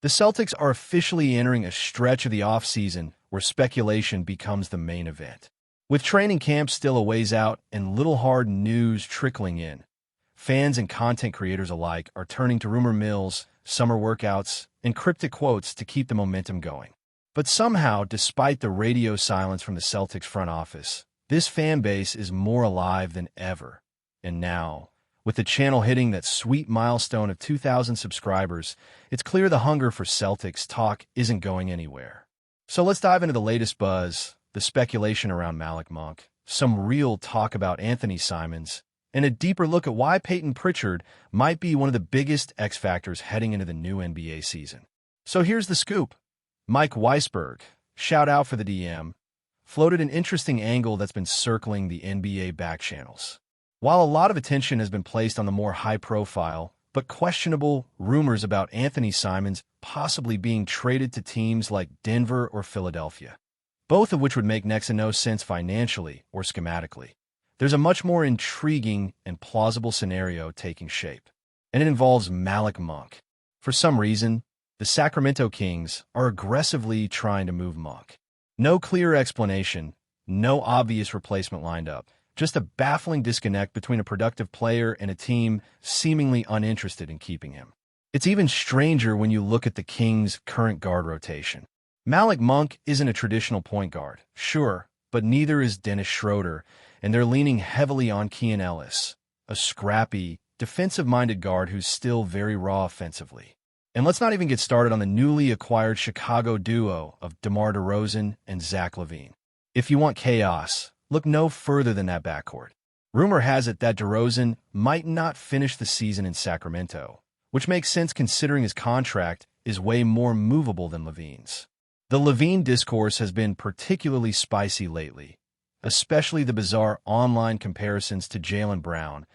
The Celtics are officially entering a stretch of the offseason where speculation becomes the main event. With training camp still a ways out and little hard news trickling in, fans and content creators alike are turning to rumor mills, summer workouts, and cryptic quotes to keep the momentum going. But somehow, despite the radio silence from the Celtics front office, this fan base is more alive than ever. And now, with the channel hitting that sweet milestone of 2,000 subscribers, it's clear the hunger for Celtics talk isn't going anywhere. So let's dive into the latest buzz, the speculation around Malik Monk, some real talk about Anthony Simons, and a deeper look at why Peyton Pritchard might be one of the biggest X factors heading into the new NBA season. So here's the scoop. Mike Weisberg, shout out for the DM, floated an interesting angle that's been circling the NBA back channels. While a lot of attention has been placed on the more high-profile but questionable rumors about Anthony Simons possibly being traded to teams like Denver or Philadelphia, both of which would make next to no sense financially or schematically, there's a much more intriguing and plausible scenario taking shape, and it involves Malik Monk. For some reason, the Sacramento Kings are aggressively trying to move Monk. No clear explanation, no obvious replacement lined up, just a baffling disconnect between a productive player and a team seemingly uninterested in keeping him. It's even stranger when you look at the Kings' current guard rotation. Malik Monk isn't a traditional point guard, sure, but neither is Dennis Schroeder, and they're leaning heavily on GIANNIS, a scrappy, defensive-minded guard who's still very raw offensively. And let's not even get started on the newly acquired Chicago duo of DeMar DeRozan and Zach LaVine. If you want chaos, look no further than that backcourt. Rumor has it that DeRozan might not finish the season in Sacramento, which makes sense considering his contract is way more movable than LaVine's. The LaVine discourse has been particularly spicy lately, especially the bizarre online comparisons to Jaylen Brown,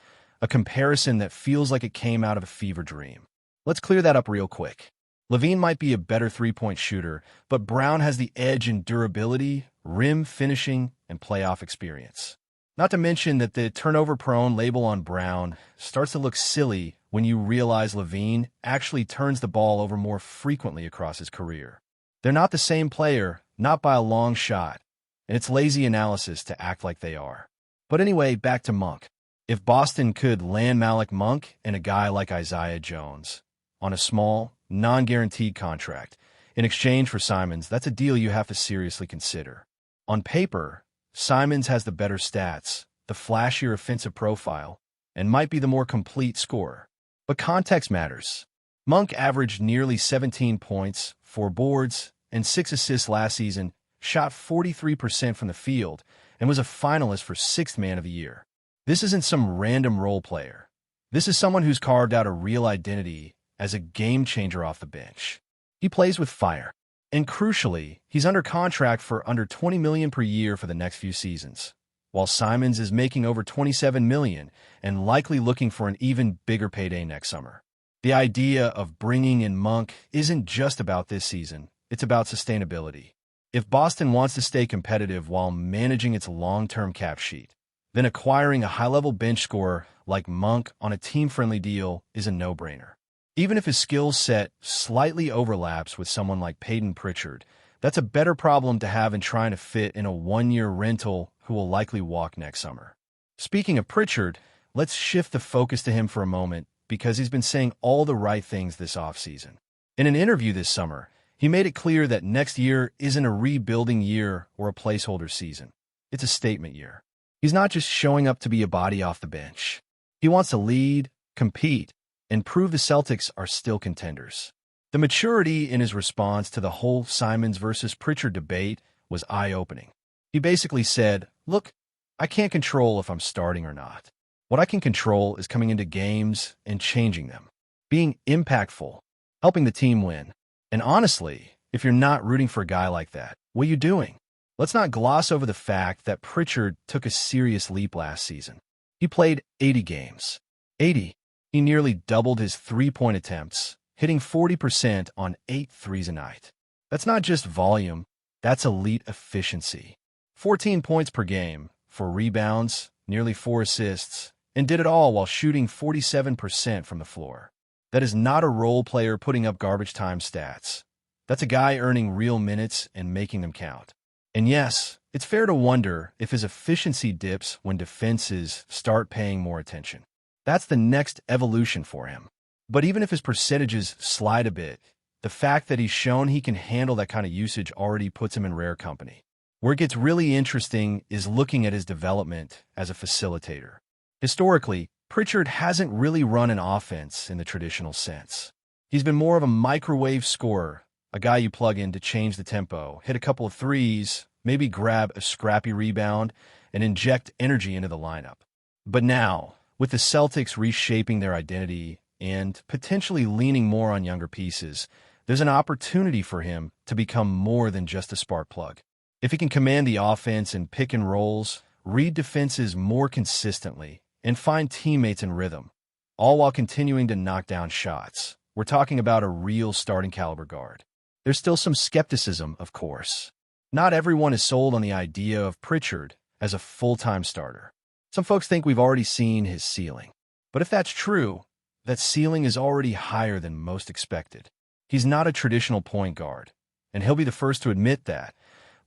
a comparison that feels like it came out of a fever dream. Let's clear that up real quick. LaVine might be a better three-point shooter, but Brown has the edge in durability, rim finishing, and playoff experience. Not to mention that the turnover-prone label on Brown starts to look silly when you realize LaVine actually turns the ball over more frequently across his career. They're not the same player, not by a long shot, and it's lazy analysis to act like they are. But anyway, back to Monk. If Boston could land Malik Monk and a guy like Isaiah Jones on a small, non-guaranteed contract in exchange for Simons, that's a deal you have to seriously consider. On paper, Simons has the better stats, the flashier offensive profile, and might be the more complete scorer. But context matters. Monk averaged nearly 17 points, 4 boards, and 6 assists last season, shot 43% from the field, and was a finalist for 6th Man of the Year. This isn't some random role player. This is someone who's carved out a real identity as a game-changer off the bench. He plays with fire. And crucially, he's under contract for under $20 million per year for the next few seasons, while Simons is making over $27 million and likely looking for an even bigger payday next summer. The idea of bringing in Monk isn't just about this season, it's about sustainability. If Boston wants to stay competitive while managing its long-term cap sheet, then acquiring a high-level bench scorer like Monk on a team-friendly deal is a no-brainer. Even if his skill set slightly overlaps with someone like Peyton Pritchard, that's a better problem to have in trying to fit in a one-year rental who will likely walk next summer. Speaking of Pritchard, let's shift the focus to him for a moment because he's been saying all the right things this offseason. In an interview this summer, he made it clear that next year isn't a rebuilding year or a placeholder season. It's a statement year. He's not just showing up to be a body off the bench. He wants to lead, compete, and prove the Celtics are still contenders. The maturity in his response to the whole Simons versus Pritchard debate was eye-opening. He basically said, "Look, I can't control if I'm starting or not. What I can control is coming into games and changing them, being impactful, helping the team win. And honestly, if you're not rooting for a guy like that, what are you doing?" Let's not gloss over the fact that Pritchard took a serious leap last season. He played 80 games. 80. He nearly doubled his three-point attempts, hitting 40% on 8 threes a night. That's not just volume, that's elite efficiency. 14 points per game, 4 rebounds, nearly 4 assists, and did it all while shooting 47% from the floor. That is not a role player putting up garbage time stats. That's a guy earning real minutes and making them count. And yes, it's fair to wonder if his efficiency dips when defenses start paying more attention. That's the next evolution for him. But even if his percentages slide a bit, the fact that he's shown he can handle that kind of usage already puts him in rare company. Where it gets really interesting is looking at his development as a facilitator. Historically, Pritchard hasn't really run an offense in the traditional sense. He's been more of a microwave scorer, a guy you plug in to change the tempo, hit a couple of threes, maybe grab a scrappy rebound, and inject energy into the lineup. But now, with the Celtics reshaping their identity and potentially leaning more on younger pieces, there's an opportunity for him to become more than just a spark plug. If he can command the offense and pick and rolls, read defenses more consistently, and find teammates in rhythm, all while continuing to knock down shots, we're talking about a real starting caliber guard. There's still some skepticism, of course. Not everyone is sold on the idea of Pritchard as a full-time starter. Some folks think we've already seen his ceiling. But if that's true, that ceiling is already higher than most expected. He's not a traditional point guard, and he'll be the first to admit that.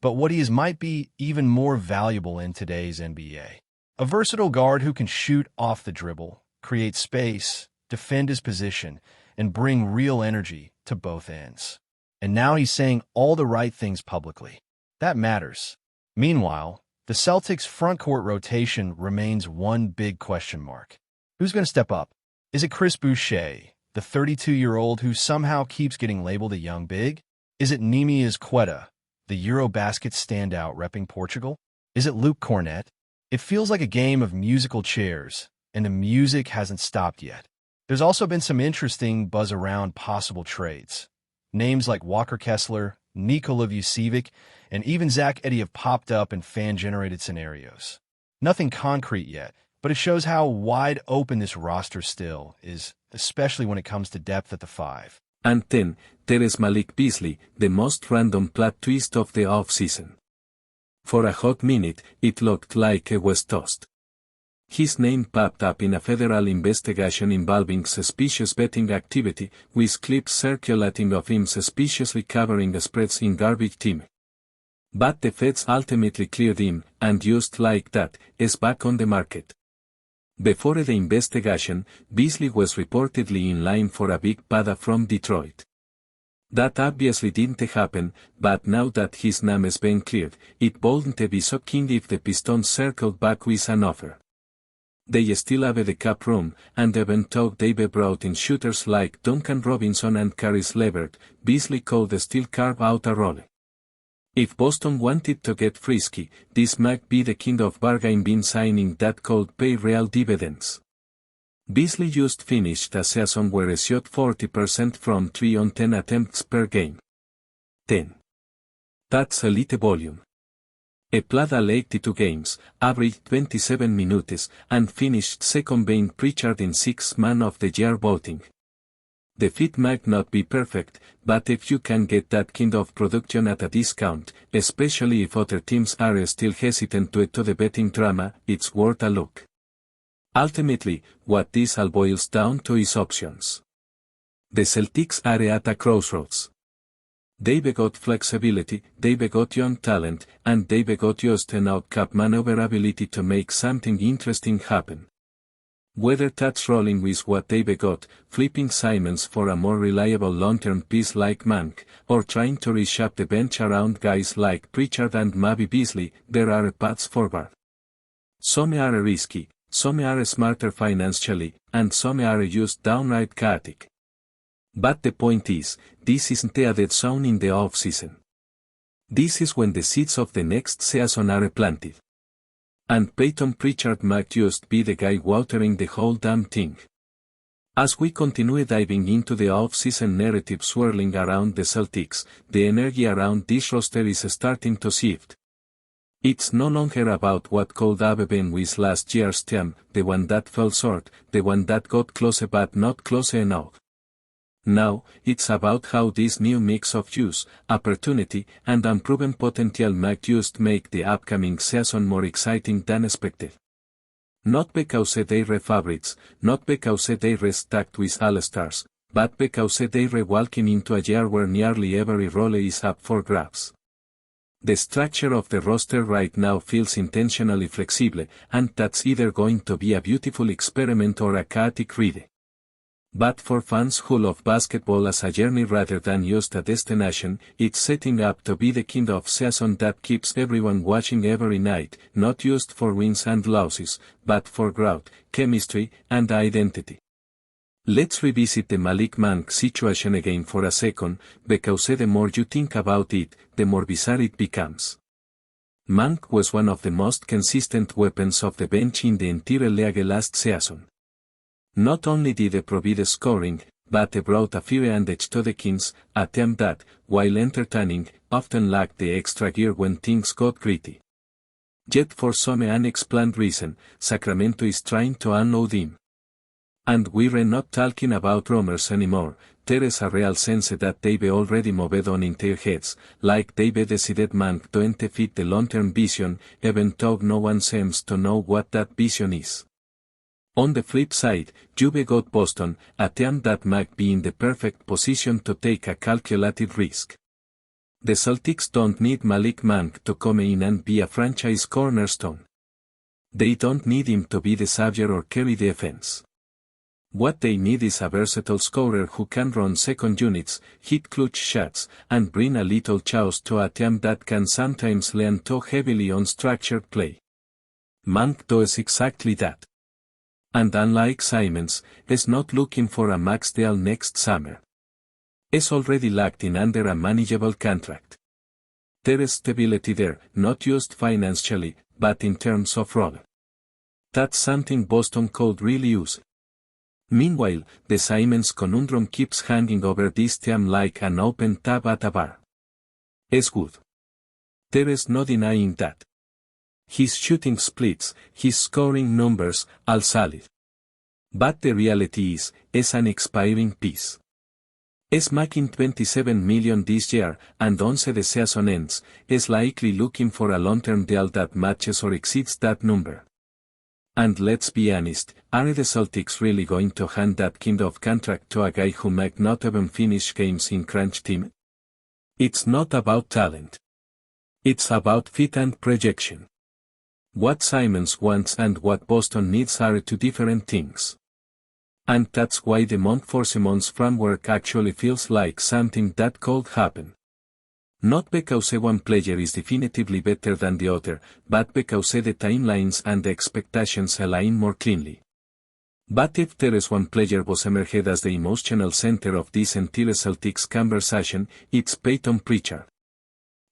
But what he is might be even more valuable in today's NBA. A versatile guard who can shoot off the dribble, create space, defend his position, and bring real energy to both ends. And now he's saying all the right things publicly. That matters. Meanwhile, the Celtics' frontcourt rotation remains one big question mark. Who's going to step up? Is it Chris Boucher, the 32-year-old who somehow keeps getting labeled a young big? Is it Neemias Queta, the Eurobasket standout repping Portugal? Is it Luke Cornett? It feels like a game of musical chairs, and the music hasn't stopped yet. There's also been some interesting buzz around possible trades. Names like Walker Kessler, Nikola Vucevic, and even Zach Edey have popped up in fan-generated scenarios. Nothing concrete yet, but it shows how wide open this roster still is, especially when it comes to depth at the 5. And then, there is Malik Beasley, the most random plot twist of the offseason. For a hot minute, it looked like a West Coast. His name popped up in a federal investigation involving suspicious betting activity, with clips circulating of him suspiciously covering spreads in garbage time. But the feds ultimately cleared him, and just like that, is back on the market. Before the investigation, Beasley was reportedly in line for a big payday from Detroit. That obviously didn't happen, but now that his name has been cleared, it wouldn't be shocking if the Pistons circled back with an offer. They still have the cap room, and even though they've brought in shooters like Duncan Robinson and Caris LeVert, Beasley could still carve out a role. If Boston wanted to get frisky, this might be the kind of bargain bin signing that could pay real dividends. Beasley just finished a season where he shot 40% from 3 on 10 attempts per game. 10. That's elite volume. He played all 82 games, averaged 27 minutes, and finished second behind Pritchard in 6th Man of the Year voting. The fit might not be perfect, but if you can get that kind of production at a discount, especially if other teams are still hesitant to add to the betting drama, it's worth a look. Ultimately, what this all boils down to is options. The Celtics are at a crossroads. They've got flexibility, they've got young talent, and they've got just enough cap maneuverability to make something interesting happen. Whether that's rolling with what they've got, flipping Simons for a more reliable long-term piece like Mank, or trying to reshape the bench around guys like Pritchard and maybe Beasley, there are paths forward. Some are risky, some are smarter financially, and some are just downright chaotic. But the point is, this isn't a dead zone in the off-season. This is when the seeds of the next season are planted. And Peyton Pritchard might just be the guy watering the whole damn thing. As we continue diving into the off-season narrative swirling around the Celtics, the energy around this roster is starting to shift. It's no longer about what could have been with last year's team, the one that fell short, the one that got close but not close enough. Now, it's about how this new mix of use, opportunity, and unproven potential might just make the upcoming season more exciting than expected. Not because they're favorites, not because they're stacked with all-stars, but because they're walking into a year where nearly every role is up for grabs. The structure of the roster right now feels intentionally flexible, and that's either going to be a beautiful experiment or a chaotic ride. But for fans who love basketball as a journey rather than just a destination, it's setting up to be the kind of season that keeps everyone watching every night, not just for wins and losses, but for growth, chemistry, and identity. Let's revisit the Malik Monk situation again for a second, because the more you think about it, the more bizarre it becomes. Monk was one of the most consistent weapons of the bench in the entire league last season. Not only did he provide scoring, but he brought a fire and edge to the Kings, a team that, while entertaining, often lacked the extra gear when things got gritty. Yet for some unexplained reason, Sacramento is trying to unload him. And we're not talking about rumors anymore, there is a real sense that they've already moved on in their heads, like they've decided Monk don't fit the long-term vision, even though no one seems to know what that vision is. On the flip side, you've got Boston, a team that might be in the perfect position to take a calculated risk. The Celtics don't need Malik Monk to come in and be a franchise cornerstone. They don't need him to be the savior or carry the offense. What they need is a versatile scorer who can run second units, hit clutch shots, and bring a little chaos to a team that can sometimes lean too heavily on structured play. Monk does exactly that. And unlike Simons, is not looking for a max deal next summer. Is already locked in under a manageable contract. There is stability there, not just financially, but in terms of role. That's something Boston could really use. Meanwhile, the Simons conundrum keeps hanging over this team like an open tab at a bar. Is good. There is no denying that. His shooting splits, his scoring numbers, all solid. But the reality is an expiring piece. Is making $27 million this year, and once the season ends, is likely looking for a long-term deal that matches or exceeds that number. And let's be honest, are the Celtics really going to hand that kind of contract to a guy who might not even finish games in crunch time? It's not about talent. It's about fit and projection. What Simons wants and what Boston needs are two different things. And that's why the month for Simmons framework actually feels like something that could happen. Not because one player is definitively better than the other, but because the timelines and the expectations align more cleanly. But if there is one player was emerged as the emotional center of this entire Celtics conversation, it's Peyton Pritchard.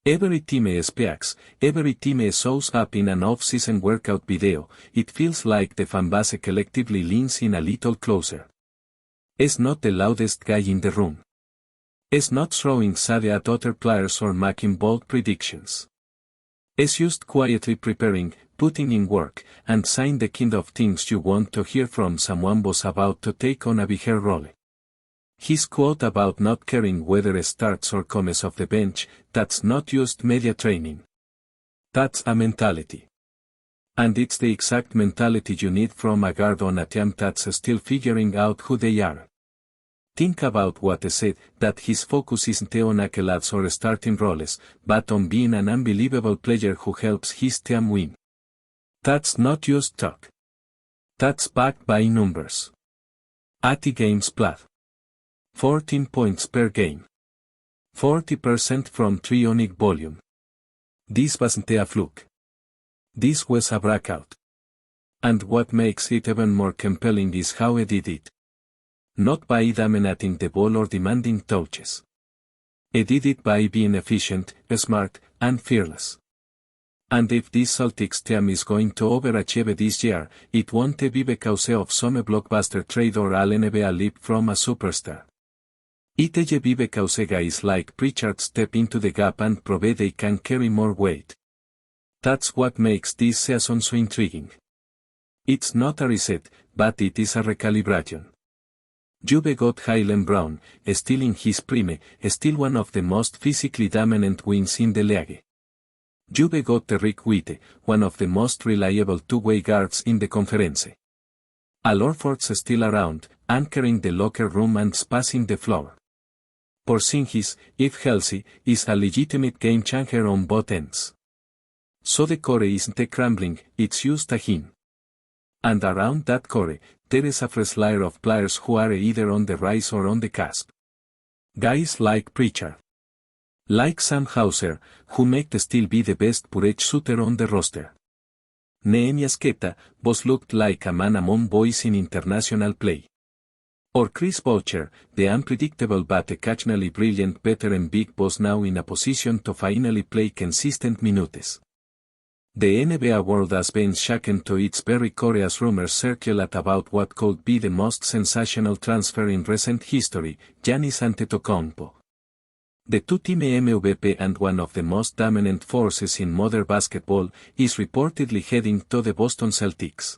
Every team speaks, every team shows up in an off-season workout video, it feels like the fanbase collectively leans in a little closer. Is not the loudest guy in the room. Is not throwing shade at other players or making bold predictions. Is just quietly preparing, putting in work, and saying the kind of things you want to hear from someone who's about to take on a bigger role. His quote about not caring whether it starts or comes off the bench, that's not just media training. That's a mentality. And it's the exact mentality you need from a guard on a team that's still figuring out who they are. Think about what he said, that his focus isn't on accolades or starting roles, but on being an unbelievable player who helps his team win. That's not just talk. That's backed by numbers. 80 games played. 14 points per game. 40% from three on volume. This wasn't a fluke. This was a breakout. And what makes it even more compelling is how he did it. Not by dominating the ball or demanding touches. He did it by being efficient, smart, and fearless. And if this Celtics team is going to overachieve this year, it won't be because of some blockbuster trade or an NBA leap from a superstar. It be because guys like Pritchard step into the gap and prove they can carry more weight. That's what makes this season so intriguing. It's not a reset, but it is a recalibration. You've got Jaylen Brown, still in his prime, still one of the most physically dominant wings in the league. You've got Rick White, one of the most reliable two-way guards in the conference. Al Horford's still around, anchoring the locker room and spacing the floor. Porzingis, if healthy, is a legitimate game changer on both ends. So the core isn't crumbling, it's just a him. And around that core, there is a fresh layer of players who are either on the rise or on the cusp. Guys like Pritchard. Like Sam Hauser, who might still be the best pure shooter on the roster. Neemias Queta, both looked like a man among boys in international play. Or Chris Bocher, the unpredictable but occasionally brilliant veteran big boss now in a position to finally play consistent minutes. The NBA world has been shaken to its very core as rumors circulate about what could be the most sensational transfer in recent history, Giannis Antetokounmpo. The two-time MVP and one of the most dominant forces in modern basketball is reportedly heading to the Boston Celtics.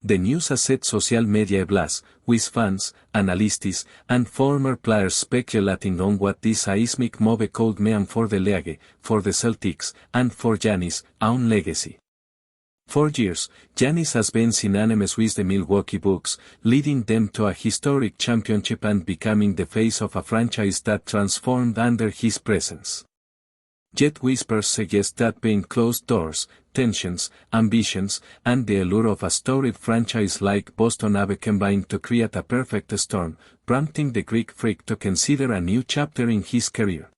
The news has set social media ablaze, with fans, analysts, and former players speculating on what this seismic move could mean for the league, for the Celtics, and for Giannis' own legacy. For years, Giannis has been synonymous with the Milwaukee Bucks, leading them to a historic championship and becoming the face of a franchise that transformed under his presence. Yet whispers suggest that behind closed doors, tensions, ambitions, and the allure of a storied franchise like Boston have combined to create a perfect storm, prompting the Greek Freak to consider a new chapter in his career.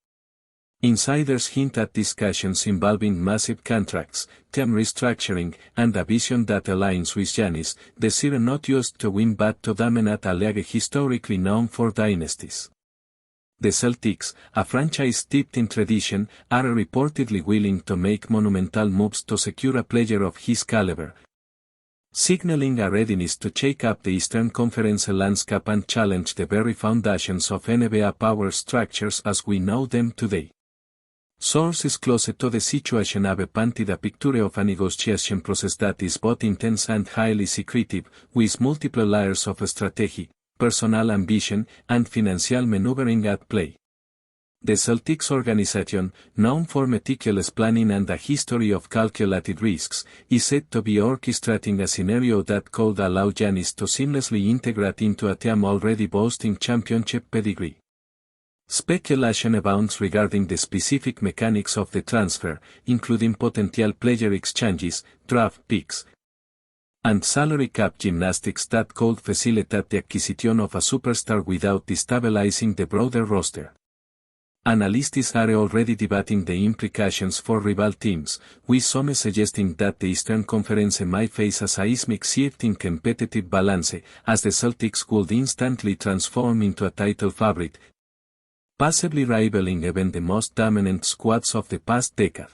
Insiders hint at discussions involving massive contracts, team restructuring, and a vision that aligns with Giannis' desire not just to win but to dominate a league historically known for dynasties. The Celtics, a franchise steeped in tradition, are reportedly willing to make monumental moves to secure a player of his caliber, signaling a readiness to shake up the Eastern Conference landscape and challenge the very foundations of NBA power structures as we know them today. Sources close to the situation have painted a picture of a negotiation process that is both intense and highly secretive, with multiple layers of strategy, personal ambition, and financial maneuvering at play. The Celtics organization, known for meticulous planning and a history of calculated risks, is said to be orchestrating a scenario that could allow Giannis to seamlessly integrate into a team already boasting championship pedigree. Speculation abounds regarding the specific mechanics of the transfer, including potential player exchanges, draft picks, and salary cap gymnastics that could facilitate the acquisition of a superstar without destabilizing the broader roster. Analysts are already debating the implications for rival teams, with some suggesting that the Eastern Conference might face a seismic shift in competitive balance, as the Celtics could instantly transform into a title favorite, possibly rivaling even the most dominant squads of the past decade.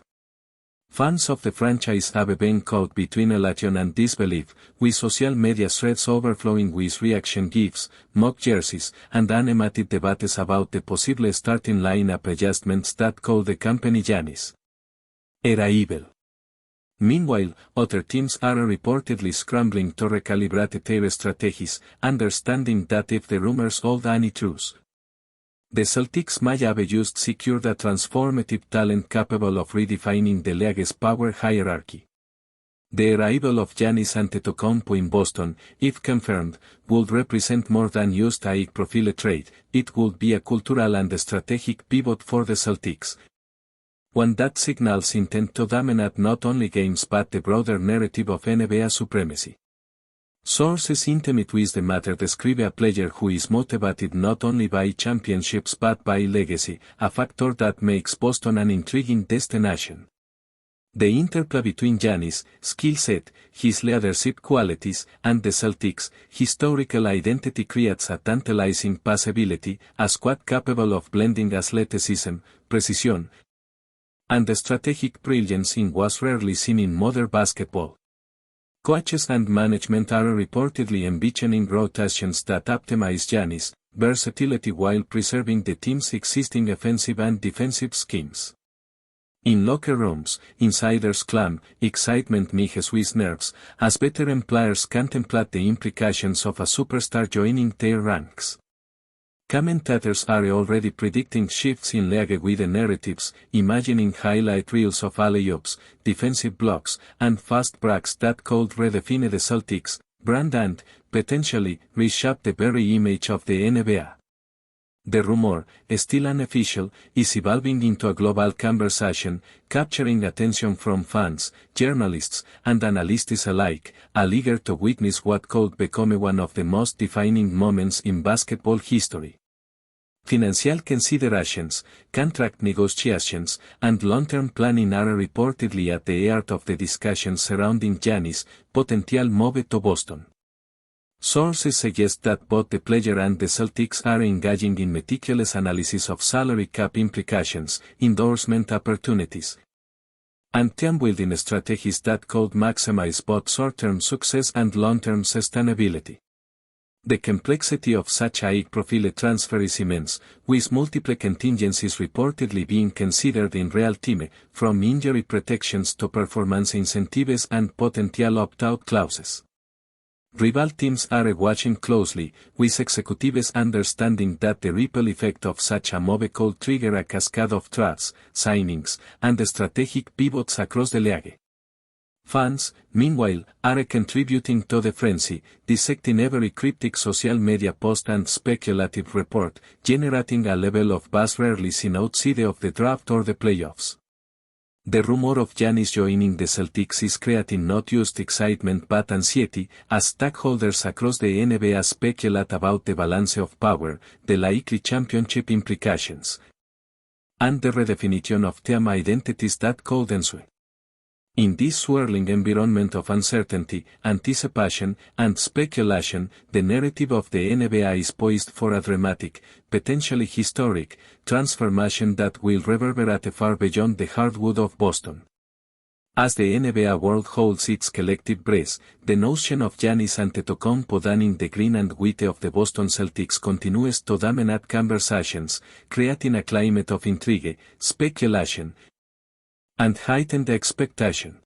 Fans of the franchise have been caught between elation and disbelief, with social media threads overflowing with reaction gifs, mock jerseys, and animated debates about the possible starting lineup adjustments that could accompany Giannis' era evil. Meanwhile, other teams are reportedly scrambling to recalibrate their strategies, understanding that if the rumors hold any truth, the Celtics may have just secured a transformative talent capable of redefining the league's power hierarchy. The arrival of Giannis Antetokounmpo in Boston, if confirmed, would represent more than just a high-profile trade. It would be a cultural and strategic pivot for the Celtics, one that signals intent to dominate not only games but the broader narrative of NBA supremacy. Sources intimate with the matter describe a player who is motivated not only by championships but by legacy, a factor that makes Boston an intriguing destination. The interplay between Giannis' skill set, his leadership qualities, and the Celtics' historical identity creates a tantalizing possibility, a squad capable of blending athleticism, precision, and strategic brilliance in what's rarely seen in modern basketball. Coaches and management are reportedly envisioning rotations that optimize Giannis' versatility while preserving the team's existing offensive and defensive schemes. In locker rooms, insiders claim excitement mixes with nerves, as veteran players contemplate the implications of a superstar joining their ranks. Commentators are already predicting shifts in league-wide narratives, imagining highlight reels of alley-oops, defensive blocks, and fast breaks that could redefine the Celtics' brand and, potentially, reshape the very image of the NBA. The rumor, still unofficial, is evolving into a global conversation, capturing attention from fans, journalists, and analysts alike, all eager to witness what could become one of the most defining moments in basketball history. Financial considerations, contract negotiations, and long-term planning are reportedly at the heart of the discussions surrounding Giannis' potential move to Boston. Sources suggest that both the player and the Celtics are engaging in meticulous analysis of salary cap implications, endorsement opportunities, and team-building strategies that could maximize both short-term success and long-term sustainability. The complexity of such a high-profile transfer is immense, with multiple contingencies reportedly being considered in real time, from injury protections to performance incentives and potential opt-out clauses. Rival teams are watching closely, with executives understanding that the ripple effect of such a move could trigger a cascade of trades, signings, and strategic pivots across the league. Fans, meanwhile, are contributing to the frenzy, dissecting every cryptic social media post and speculative report, generating a level of buzz rarely seen outside of the draft or the playoffs. The rumor of Giannis joining the Celtics is creating not just excitement but anxiety, as stakeholders across the NBA speculate about the balance of power, the likely championship implications, and the redefinition of team identities that could ensue. In this swirling environment of uncertainty, anticipation, and speculation, the narrative of the NBA is poised for a dramatic, potentially historic, transformation that will reverberate far beyond the hardwood of Boston. As the NBA world holds its collective breath, the notion of Giannis Antetokounmpo donning the green and white of the Boston Celtics continues to dominate conversations, creating a climate of intrigue, speculation, and heightened expectation.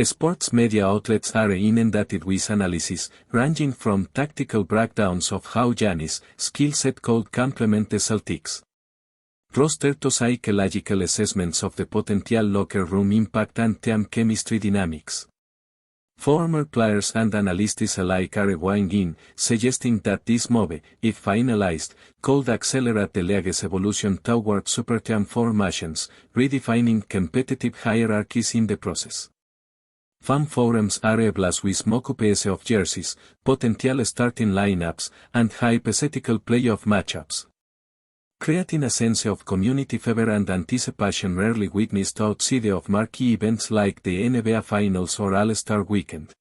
Sports media outlets are inundated with analysis, ranging from tactical breakdowns of how Giannis' skill set could complement the Celtics' roster to psychological assessments of the potential locker room impact and team chemistry dynamics. Former players and analysts alike are weighing in, suggesting that this move, if finalized, could accelerate the league's evolution toward superteam formations, redefining competitive hierarchies in the process. Fan forums are ablaze with mock-ups of jerseys, potential starting lineups, and hypothetical playoff matchups, creating a sense of community fever and anticipation rarely witnessed outside of marquee events like the NBA Finals or All-Star Weekend.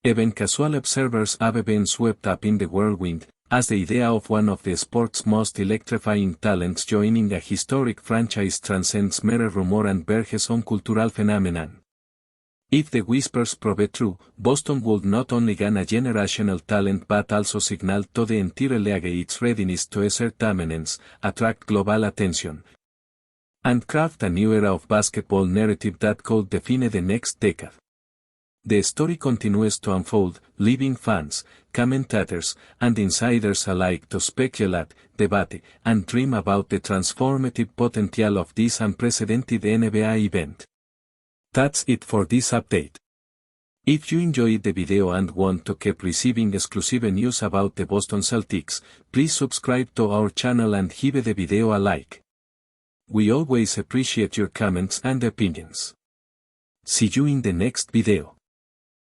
Even casual observers have been swept up in the whirlwind, as the idea of one of the sport's most electrifying talents joining a historic franchise transcends mere rumor and verges on cultural phenomenon. If the whispers prove true, Boston would not only gain a generational talent but also signal to the entire league its readiness to assert dominance, attract global attention, and craft a new era of basketball narrative that could define the next decade. The story continues to unfold, leaving fans, commentators, and insiders alike to speculate, debate, and dream about the transformative potential of this unprecedented NBA event. That's it for this update. If you enjoyed the video and want to keep receiving exclusive news about the Boston Celtics, please subscribe to our channel and give the video a like. We always appreciate your comments and opinions. See you in the next video.